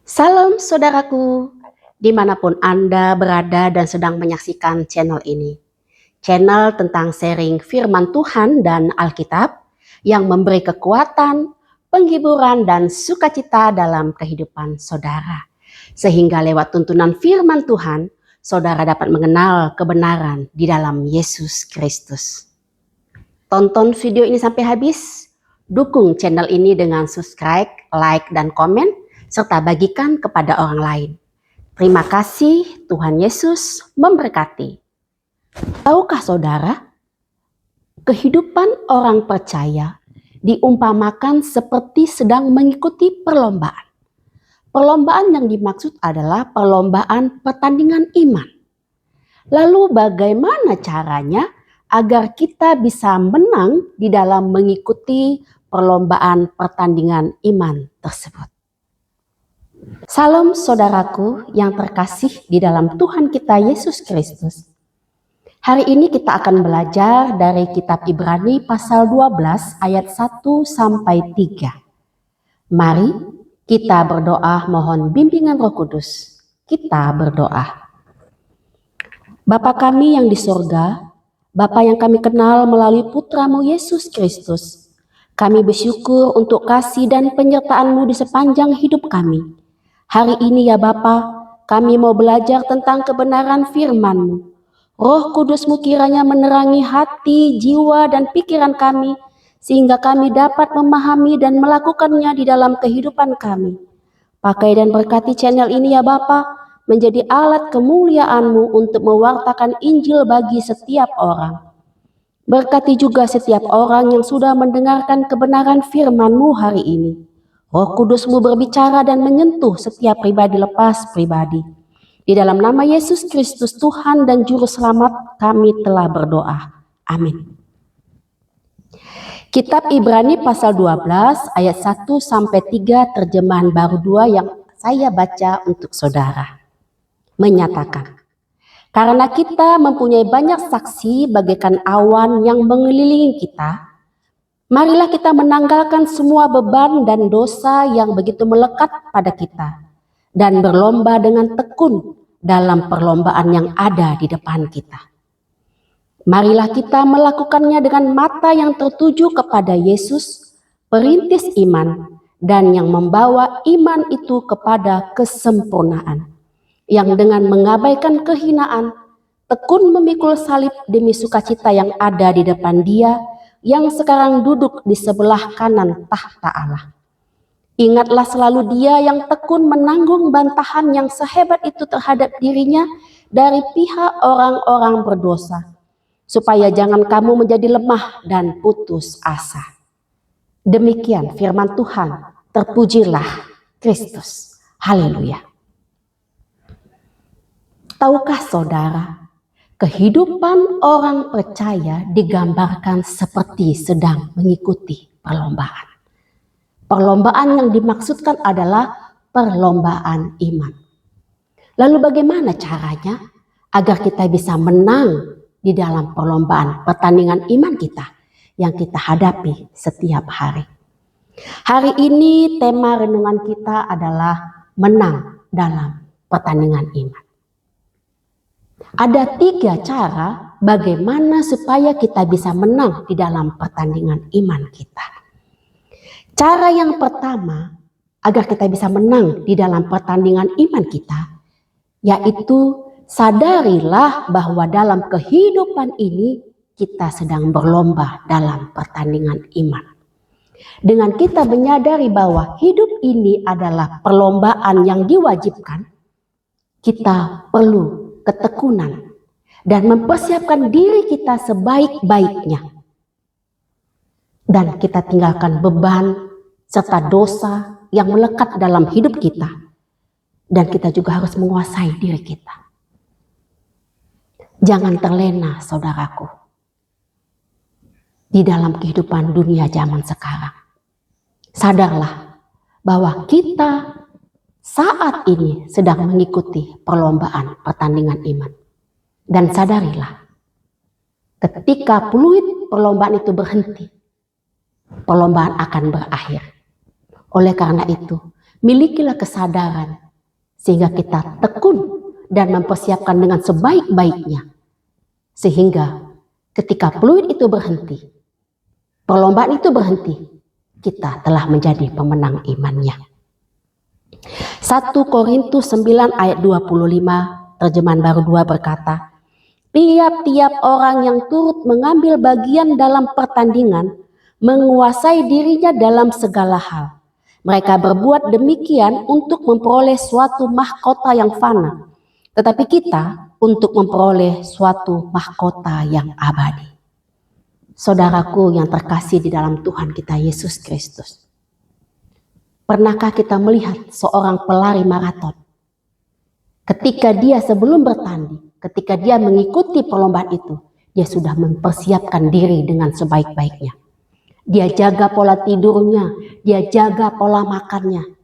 Salam saudaraku, dimanapun Anda berada dan sedang menyaksikan channel ini. Channel tentang sharing firman Tuhan dan Alkitab yang memberi kekuatan, penghiburan, dan sukacita dalam kehidupan saudara. Sehingga lewat tuntunan firman Tuhan, saudara dapat mengenal kebenaran di dalam Yesus Kristus. Tonton video ini sampai habis, dukung channel ini dengan subscribe, like, dan komen, serta bagikan kepada orang lain. Terima kasih, Tuhan Yesus memberkati. Tahukah saudara, kehidupan orang percaya diumpamakan seperti sedang mengikuti perlombaan. Perlombaan yang dimaksud adalah perlombaan pertandingan iman. Lalu bagaimana caranya agar kita bisa menang di dalam mengikuti perlombaan pertandingan iman tersebut? Salam saudaraku yang terkasih di dalam Tuhan kita Yesus Kristus. Hari ini kita akan belajar dari kitab Ibrani pasal 12 ayat 1 sampai 3. Mari kita berdoa mohon bimbingan Roh Kudus. Kita berdoa. Bapa kami yang di surga, Bapa yang kami kenal melalui putra-Mu Yesus Kristus, kami bersyukur untuk kasih dan penyertaan-Mu di sepanjang hidup kami. Hari ini ya Bapa, kami mau belajar tentang kebenaran firman-Mu. Roh Kudus-Mu kiranya menerangi hati, jiwa, dan pikiran kami, sehingga kami dapat memahami dan melakukannya di dalam kehidupan kami. Pakai dan berkati channel ini ya Bapa, menjadi alat kemuliaan-Mu untuk mewartakan Injil bagi setiap orang. Berkati juga setiap orang yang sudah mendengarkan kebenaran firman-Mu hari ini. Roh Kudus-Mu berbicara dan menyentuh setiap pribadi lepas pribadi. Di dalam nama Yesus Kristus Tuhan dan Juru Selamat kami telah berdoa. Amin. Kitab Ibrani pasal 12 ayat 1 sampai 3 terjemahan baru 2 yang saya baca untuk saudara. Menyatakan, karena kita mempunyai banyak saksi bagaikan awan yang mengelilingi kita, marilah kita menanggalkan semua beban dan dosa yang begitu melekat pada kita, dan berlomba dengan tekun dalam perlombaan yang ada di depan kita. Marilah kita melakukannya dengan mata yang tertuju kepada Yesus, perintis iman, dan yang membawa iman itu kepada kesempurnaan, yang dengan mengabaikan kehinaan, tekun memikul salib demi sukacita yang ada di depan Dia, yang sekarang duduk di sebelah kanan tahta Allah. Ingatlah selalu Dia yang tekun menanggung bantahan yang sehebat itu terhadap dirinya dari pihak orang-orang berdosa, supaya jangan kamu menjadi lemah dan putus asa. Demikian firman Tuhan, terpujilah Kristus. Haleluya. Tahukah saudara, kehidupan orang percaya digambarkan seperti sedang mengikuti perlombaan. Perlombaan yang dimaksudkan adalah perlombaan iman. Lalu bagaimana caranya agar kita bisa menang di dalam perlombaan pertandingan iman kita yang kita hadapi setiap hari? Hari ini tema renungan kita adalah menang dalam pertandingan iman. Ada 3 cara bagaimana supaya kita bisa menang di dalam pertandingan iman kita. Cara yang pertama agar kita bisa menang di dalam pertandingan iman kita, yaitu sadarilah bahwa dalam kehidupan ini kita sedang berlomba dalam pertandingan iman. Dengan kita menyadari bahwa hidup ini adalah perlombaan yang diwajibkan, kita perlu ketekunan dan mempersiapkan diri kita sebaik-baiknya. Dan kita tinggalkan beban serta dosa yang melekat dalam hidup kita. Dan kita juga harus menguasai diri kita. Jangan terlena, saudaraku, di dalam kehidupan dunia zaman sekarang. Sadarlah bahwa kita saat ini sedang mengikuti perlombaan pertandingan iman. Dan sadarilah, ketika peluit perlombaan itu berhenti, perlombaan akan berakhir. Oleh karena itu, milikilah kesadaran sehingga kita tekun dan mempersiapkan dengan sebaik-baiknya. Sehingga ketika peluit itu berhenti, perlombaan itu berhenti, kita telah menjadi pemenang imannya. 1 Korintus 9 ayat 25 terjemahan baru 2 berkata, tiap-tiap orang yang turut mengambil bagian dalam pertandingan menguasai dirinya dalam segala hal. Mereka berbuat demikian untuk memperoleh suatu mahkota yang fana, tetapi kita untuk memperoleh suatu mahkota yang abadi. Saudaraku yang terkasih di dalam Tuhan kita Yesus Kristus, pernahkah kita melihat seorang pelari maraton? Ketika dia sebelum bertanding, ketika dia mengikuti perlombaan itu, dia sudah mempersiapkan diri dengan sebaik-baiknya. Dia jaga pola tidurnya, dia jaga pola makannya,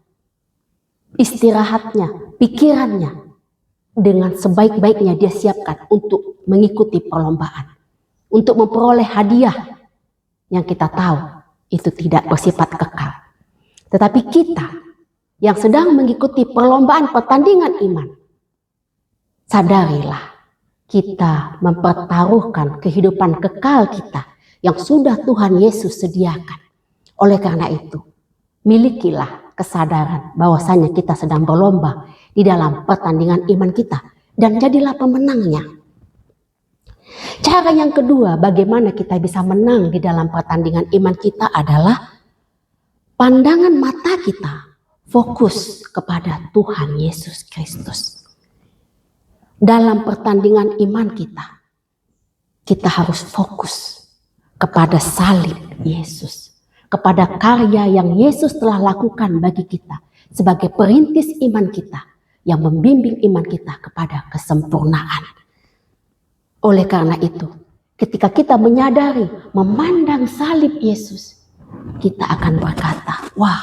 istirahatnya, pikirannya. Dengan sebaik-baiknya dia siapkan untuk mengikuti perlombaan, untuk memperoleh hadiah yang kita tahu itu tidak bersifat kekal. Tetapi kita yang sedang mengikuti perlombaan pertandingan iman, sadarilah kita mempertaruhkan kehidupan kekal kita yang sudah Tuhan Yesus sediakan. Oleh karena itu, milikilah kesadaran bahwasanya kita sedang berlomba di dalam pertandingan iman kita dan jadilah pemenangnya. Cara yang kedua bagaimana kita bisa menang di dalam pertandingan iman kita adalah pandangan mata kita fokus kepada Tuhan Yesus Kristus. Dalam pertandingan iman kita harus fokus kepada salib Yesus, kepada karya yang Yesus telah lakukan bagi kita sebagai perintis iman kita yang membimbing iman kita kepada kesempurnaan. Oleh karena itu, ketika kita menyadari, memandang salib Yesus, kita akan berkata, wah,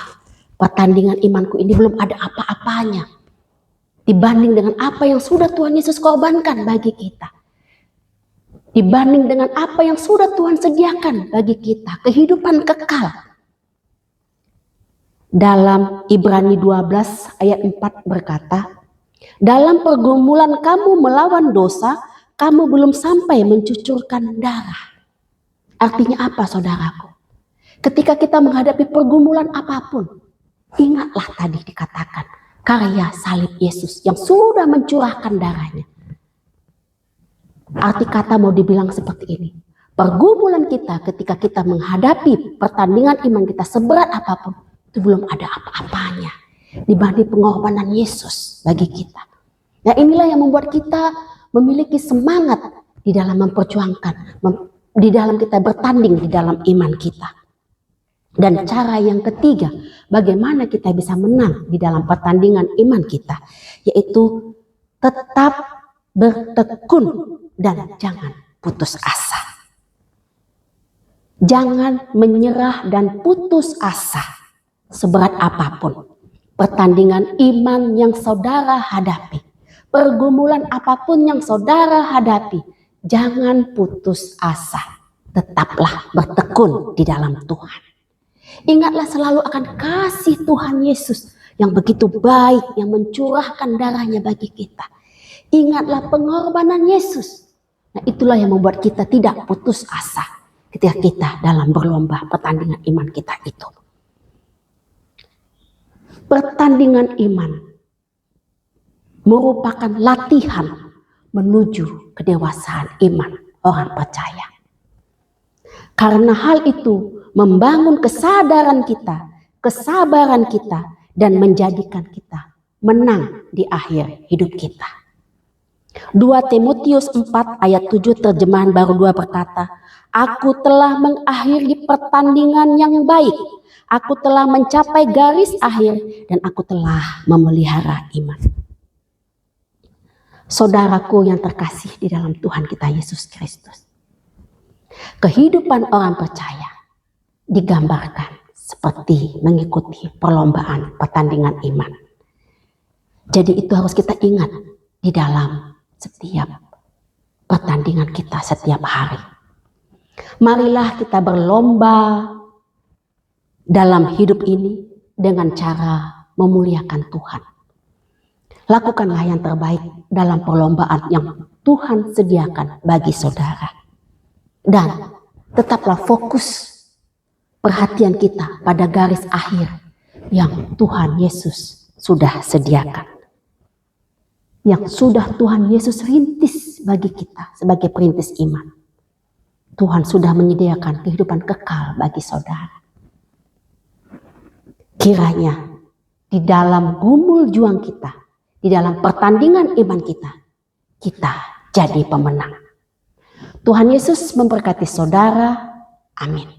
pertandingan imanku ini belum ada apa-apanya dibanding dengan apa yang sudah Tuhan Yesus korbankan bagi kita. Dibanding dengan apa yang sudah Tuhan sediakan bagi kita, kehidupan kekal. Dalam Ibrani 12 ayat 4 berkata, dalam pergumulan kamu melawan dosa, kamu belum sampai mencucurkan darah. Artinya apa saudaraku? Ketika kita menghadapi pergumulan apapun, ingatlah tadi dikatakan, karya salib Yesus yang sudah mencurahkan darahnya. Arti kata mau dibilang seperti ini, pergumulan kita ketika kita menghadapi pertandingan iman kita seberat apapun, itu belum ada apa-apanya dibanding pengorbanan Yesus bagi kita. Nah inilah yang membuat kita memiliki semangat di dalam memperjuangkan, di dalam kita bertanding di dalam iman kita. Dan cara yang ketiga, bagaimana kita bisa menang di dalam pertandingan iman kita, yaitu tetap bertekun dan jangan putus asa. Jangan menyerah dan putus asa seberat apapun pertandingan iman yang saudara hadapi, pergumulan apapun yang saudara hadapi, jangan putus asa. Tetaplah bertekun di dalam Tuhan. Ingatlah selalu akan kasih Tuhan Yesus yang begitu baik, yang mencurahkan darahnya bagi kita. Ingatlah pengorbanan Yesus. Nah itulah yang membuat kita tidak putus asa ketika kita dalam berlomba pertandingan iman kita itu. Pertandingan iman merupakan latihan menuju kedewasaan iman orang percaya. Karena hal itu membangun kesadaran kita, kesabaran kita, dan menjadikan kita menang di akhir hidup kita. 2 Timotius 4 ayat 7 terjemahan baru 2 berkata, aku telah mengakhiri pertandingan yang baik, aku telah mencapai garis akhir, dan aku telah memelihara iman. Saudaraku yang terkasih di dalam Tuhan kita Yesus Kristus, kehidupan orang percaya digambarkan seperti mengikuti perlombaan pertandingan iman. Jadi itu harus kita ingat di dalam setiap pertandingan kita setiap hari. Marilah kita berlomba dalam hidup ini dengan cara memuliakan Tuhan. Lakukanlah yang terbaik dalam perlombaan yang Tuhan sediakan bagi saudara. Dan tetaplah fokus perhatian kita pada garis akhir yang Tuhan Yesus sudah sediakan. Yang sudah Tuhan Yesus rintis bagi kita sebagai perintis iman. Tuhan sudah menyediakan kehidupan kekal bagi saudara. Kiranya di dalam gumul juang kita, di dalam pertandingan iman kita jadi pemenang. Tuhan Yesus memberkati saudara. Amin.